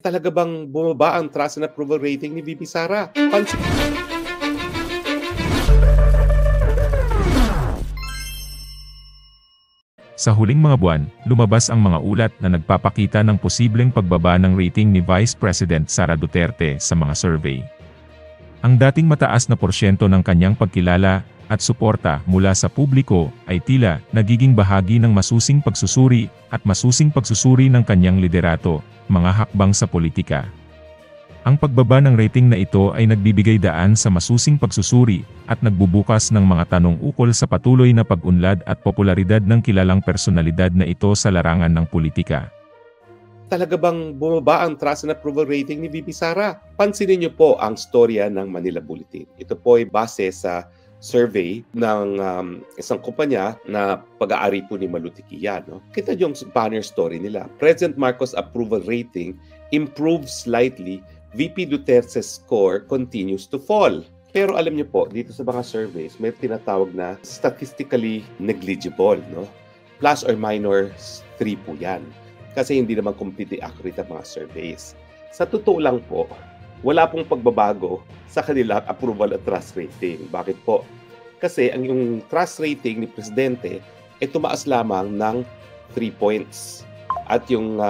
Talaga bang bumaba ang trust and approval rating ni VP Sara? Sa huling mga buwan, lumabas ang mga ulat na nagpapakita ng posibleng pagbaba ng rating ni Vice President Sara Duterte sa mga survey. Ang dating mataas na porsyento ng kanyang pagkilala at suporta mula sa publiko ay tila nagiging bahagi ng masusing pagsusuri at masusing pagsusuri ng kanyang liderato, mga hakbang sa politika. Ang pagbaba ng rating na ito ay nagbibigay daan sa masusing pagsusuri at nagbubukas ng mga tanong ukol sa patuloy na pag-unlad at popularidad ng kilalang personalidad na ito sa larangan ng politika. Talaga bang bumaba ang trust and approval rating ni VP Sara? Pansinin niyo po ang storya ng Manila Bulletin. Ito po ay base sa survey ng isang kumpanya na pag-aari po ni Malutikian. No? Kita niyo yung banner story nila. President Marcos approval rating improves slightly. VP Duterte's score continues to fall. Pero alam niyo po, dito sa mga surveys, may tinatawag na statistically negligible. No? Plus or minus 3 po yan. Kasi hindi naman completely accurate ang mga surveys. Sa totoo lang po, wala pong pagbabago sa kanilang approval at trust rating. Bakit po? Kasi ang yung trust rating ni Presidente ay tumaas lamang ng 3 points. At yung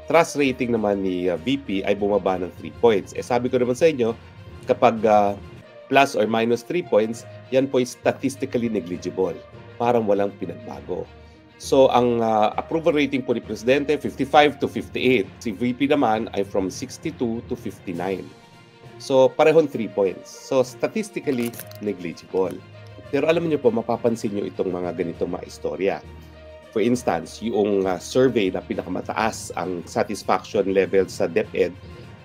trust rating naman ni VP ay bumaba ng 3 points. Sabi ko naman sa inyo, kapag plus or minus 3 points, yan po ay statistically negligible. Parang walang pinagbago. So, ang approval rating po ni Presidente, 55 to 58. Si VP naman ay from 62 to 59. So, parehong 3 points. So, statistically negligible. Pero alam niyo po, mapapansin niyo itong mga ganitong mga istorya. For instance, yung survey na pinakamataas ang satisfaction level sa DepEd,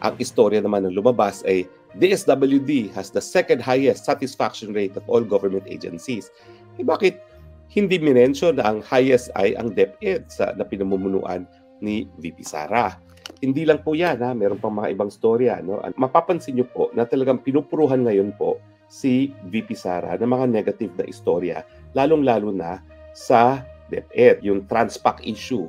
ang istorya naman ng lumabas ay DSWD has the second highest satisfaction rate of all government agencies. Bakit hindi minention na ang highest ay ang DepEd na pinamumunuan ni VP Sara? Hindi lang po yan, meron pang mga ibang storya. No? Mapapansin niyo po na talagang pinupuruhan ngayon po si VP Sara ng mga negative na istorya, lalong-lalo na sa DepEd. Yung Transpac issue,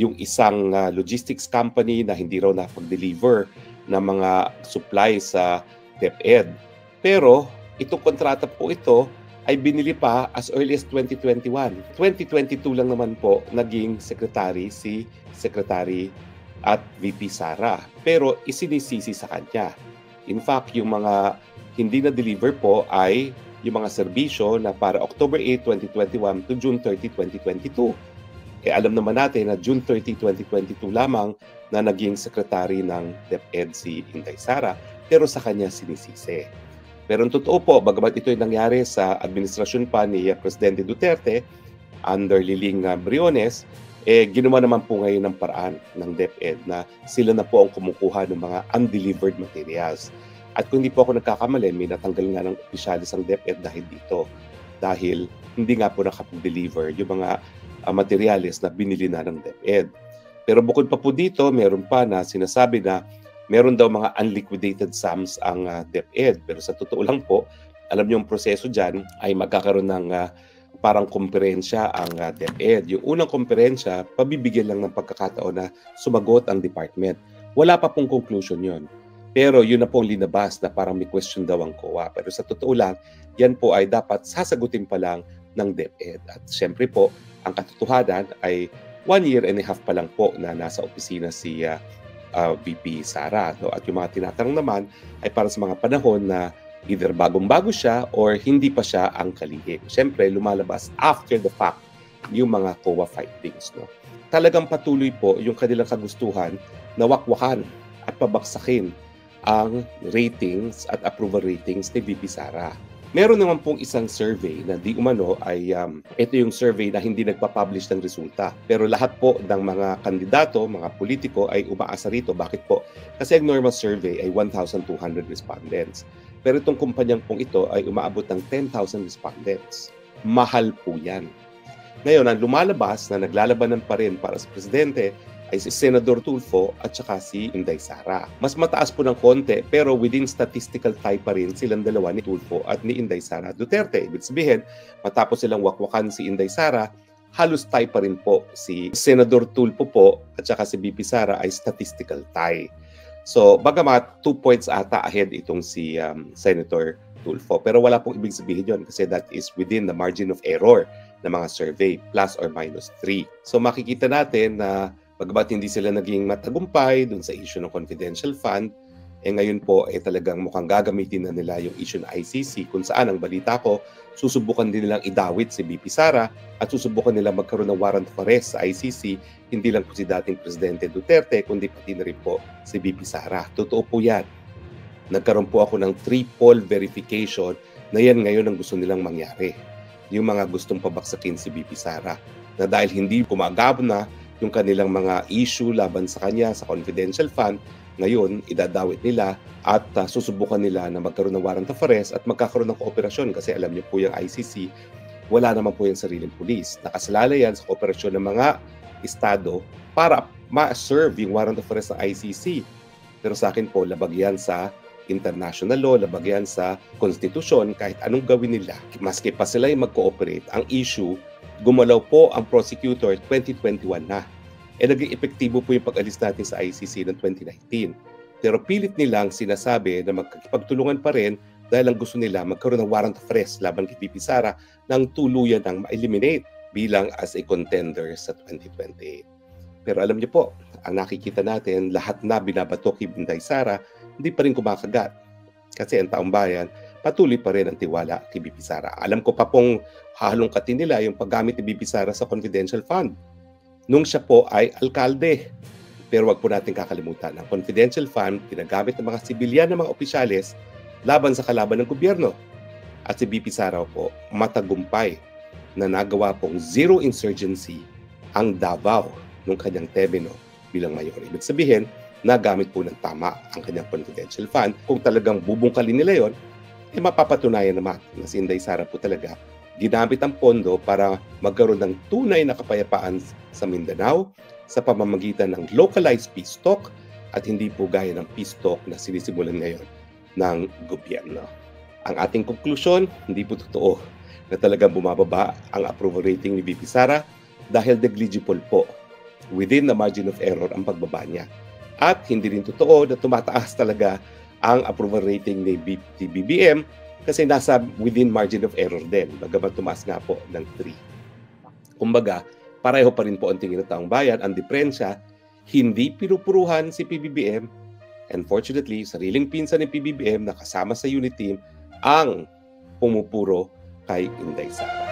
yung isang logistics company na hindi raw napag-deliver ng mga supply sa DepEd. Pero itong kontrata po ito ay binili pa as early as 2021. 2022 lang naman po naging secretary si Secretary at VP Sara. Pero isinisisi sa kanya. In fact, yung mga hindi na-deliver po ay yung mga serbisyo na para October 8, 2021 to June 30, 2022. Alam naman natin na June 30, 2022 lamang na naging secretary ng DepEd si Inday Sara. Pero sa kanya sinisisi. Pero ang totoo po, bagamat ito ay nangyari sa administrasyon pa ni Presidente Duterte under Liling Briones, ginawa naman po ngayon ng paraan ng DepEd na sila na po ang kumukuha ng mga undelivered materials. At kung hindi po ako nagkakamali, may natanggal nga ng opisyalis ang DepEd dahil dito. Dahil hindi nga po nakapag-deliver yung mga materials na binili na ng DepEd. Pero bukod pa po dito, meron pa na sinasabi na meron daw mga unliquidated sums ang DepEd. Pero sa totoo lang po, alam niyo yung proseso dyan ay magkakaroon ng parang komperensya ang DepEd. Yung unang komperensya, pabibigyan lang ng pagkakataon na sumagot ang department. Wala pa pong conclusion yon. Pero yun na pong linabas na parang may question daw ang COA. Pero sa totoo lang, yan po ay dapat sasagutin pa lang ng DepEd. At syempre po, ang katotohanan ay 1 year and a half pa lang po na nasa opisina si VP Sara. No? At yung mga tinatanong naman ay para sa mga panahon na either bagong-bago siya or hindi pa siya ang kalihim. Siyempre, lumalabas after the fact yung mga COA findings. No? Talagang patuloy po yung kanilang kagustuhan na wakwakan at pabaksakin ang ratings at approval ratings ni VP Sara. Meron naman pong isang survey na di umano ay ito yung survey na hindi nagpa-publish ng resulta. Pero lahat po ng mga kandidato, mga politiko ay umaasa rito. Bakit po? Kasi ang normal survey ay 1,200 respondents. Pero itong kumpanyang pong ito ay umaabot ng 10,000 respondents. Mahal po yan. Ngayon, ang lumalabas na naglalabanan pa rin para sa presidente ay si Senador Tulfo at saka si Inday Sara. Mas mataas po ng konti pero within statistical tie pa rin silang dalawa ni Tulfo at ni Inday Sara Duterte. Ibig sabihin, matapos silang wakwakan si Inday Sara, halos tie pa rin po si Senador Tulfo po at saka si VP Sara ay statistical tie. So, bagamat 2 points ata ahead itong si Senator Tulfo. Pero wala pong ibig sabihin yun kasi that is within the margin of error ng mga survey, plus or minus 3. So, makikita natin na bagamat hindi sila naging matagumpay dun sa issue ng confidential fund, ngayon po talagang mukhang gagamitin na nila yung issue ng ICC kung saan ang balita ko, susubukan din nilang idawit si BP Sara at susubukan nilang magkaroon ng warrant of arrest sa ICC, hindi lang po si dating Presidente Duterte, kundi pati na rin po si BP Sara. Totoo po yan. Nagkaroon po ako ng triple verification na yan ngayon ang gusto nilang mangyari. Yung mga gustong pabaksakin si BP Sara na dahil hindi gumagab na yung kanilang mga issue laban sa kanya sa confidential fund, ngayon, idadawit nila at susubukan nila na magkaroon ng warrant of arrest at magkakaroon ng kooperasyon kasi alam niyo po yung ICC, wala naman po yung sariling pulis. Nakasalalay yan sa kooperasyon ng mga estado para ma-serve yung warrant of arrest ng ICC. Pero sa akin po, labag yan sa international law, labag yan sa konstitusyon, kahit anong gawin nila. Maski pa sila yung mag-cooperate, ang issue, gumalaw po ang prosecutor 2021 na. Naging epektibo po yung pag-alis natin sa ICC ng 2019. Pero pilit nilang sinasabi na magkakipagtulungan pa rin dahil ang gusto nila magkaroon ng warrant of arrest laban kay BP Sara nang tuluyan ng ma-eliminate bilang as a contender sa 2028. Pero alam niyo po, ang nakikita natin, lahat na binabato kay Inday Sara, hindi pa rin kumakagat. Kasi ang taong bayan, patuloy pa rin ang tiwala kay BP Sara. Alam ko pa pong halongkatin nila yung paggamit ni BP Sara sa confidential fund nung siya po ay alkalde. Pero wag po natin kakalimutan, ang confidential fund, ginagamit ng mga sibilyan ng mga opisyales laban sa kalaban ng gobyerno. At si BP Sara po, matagumpay na nagawa pong zero insurgency ang Davao nung kanyang termino bilang mayor. Ibig sabihin, nagamit po ng tama ang kanyang confidential fund. Kung talagang bubungkalin nila yon, mapapatunayan naman na si Inday Sara po talaga ginamit ang pondo para magkaroon ng tunay na kapayapaan sa Mindanao sa pamamagitan ng localized peace talk at hindi po gaya ng peace talk na sinisimulan ngayon ng gobyerno. Ang ating konklusyon, hindi po totoo na talagang bumababa ang approval rating ni BP Sara dahil negligible po within the margin of error ang pagbaba niya. At hindi rin totoo na tumataas talaga ang approval rating ni BBM kasi nasa within margin of error din, bagamat tumaas nga po ng 3. Kumbaga, pareho pa rin po ang tingin ng taong bayan. Ang diferensya, hindi pinupuruhan si PBBM. Unfortunately, sariling pinsan ni PBBM na kasama sa unit team ang pumupuro kay Inday Sara.